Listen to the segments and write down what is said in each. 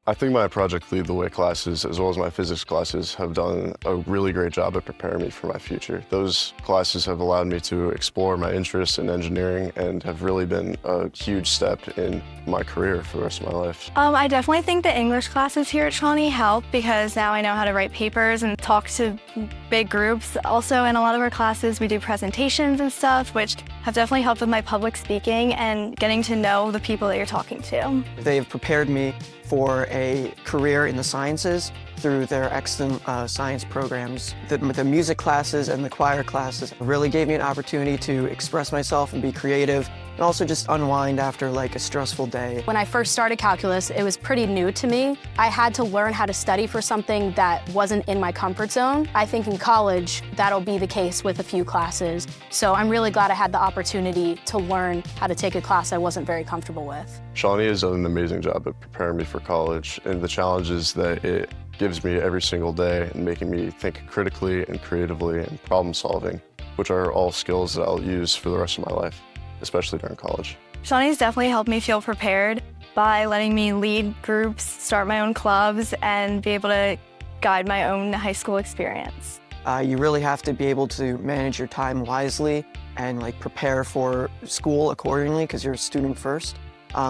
I think my Project Lead the Way classes, as well as my physics classes, have done a really great job at preparing me for my future. Those classes have allowed me to explore my interests in engineering and have really been a huge step in my career for the rest of my life. I definitely think the English classes here at Shawnee help because now I know how to write papers and talk to big groups. Also, in a lot of our classes, we do presentations and stuff, which have definitely helped with my public speaking and getting to know the people that you're talking to. They've prepared me for a career in the sciences through their excellent science programs. The music classes and the choir classes really gave me an opportunity to express myself and be creative and also just unwind after like a stressful day. When I first started calculus, it was pretty new to me. I had to learn how to study for something that wasn't in my comfort zone. I think in college, that'll be the case with a few classes. So I'm really glad I had the opportunity to learn how to take a class I wasn't very comfortable with. Shawnee has done an amazing job at preparing me for college and the challenges that it gives me every single day and making me think critically and creatively and problem solving, which are all skills that I'll use for the rest of my life, especially during college. Shawnee's definitely helped me feel prepared by letting me lead groups, start my own clubs, and be able to guide my own high school experience. You really have to be able to manage your time wisely and like prepare for school accordingly because you're a student first.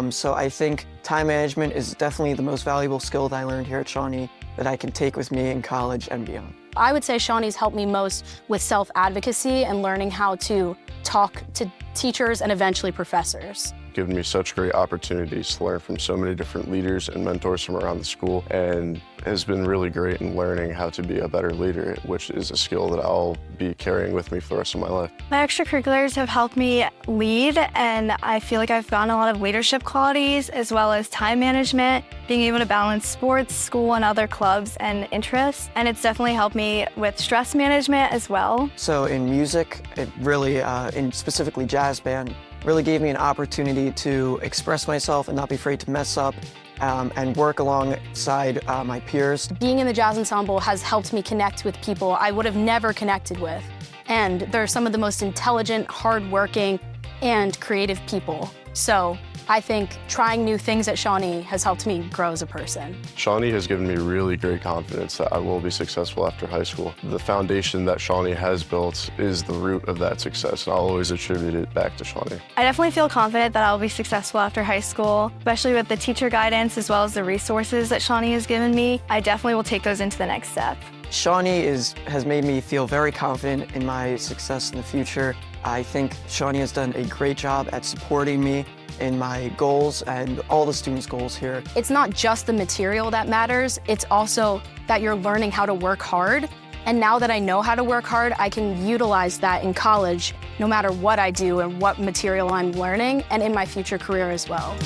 So I think time management is definitely the most valuable skill that I learned here at Shawnee that I can take with me in college and beyond. I would say Shawnee's helped me most with self-advocacy and learning how to talk to teachers and eventually professors. Given me such great opportunities to learn from so many different leaders and mentors from around the school, and has been really great in learning how to be a better leader, which is a skill that I'll be carrying with me for the rest of my life. My extracurriculars have helped me lead, and I feel like I've gotten a lot of leadership qualities as well as time management, being able to balance sports, school, and other clubs and interests. And it's definitely helped me with stress management as well. So in music, it really, in specifically jazz band, really gave me an opportunity to express myself and not be afraid to mess up and work alongside my peers. Being in the jazz ensemble has helped me connect with people I would have never connected with. And they're some of the most intelligent, hardworking, and creative people. So I think trying new things at Shawnee has helped me grow as a person. Shawnee has given me really great confidence that I will be successful after high school. The foundation that Shawnee has built is the root of that success, and I'll always attribute it back to Shawnee. I definitely feel confident that I'll be successful after high school, especially with the teacher guidance as well as the resources that Shawnee has given me. I definitely will take those into the next step. Shawnee has made me feel very confident in my success in the future. I think Shawnee has done a great job at supporting me in my goals and all the students' goals here. It's not just the material that matters, it's also that you're learning how to work hard. And now that I know how to work hard, I can utilize that in college, no matter what I do and what material I'm learning, and in my future career as well.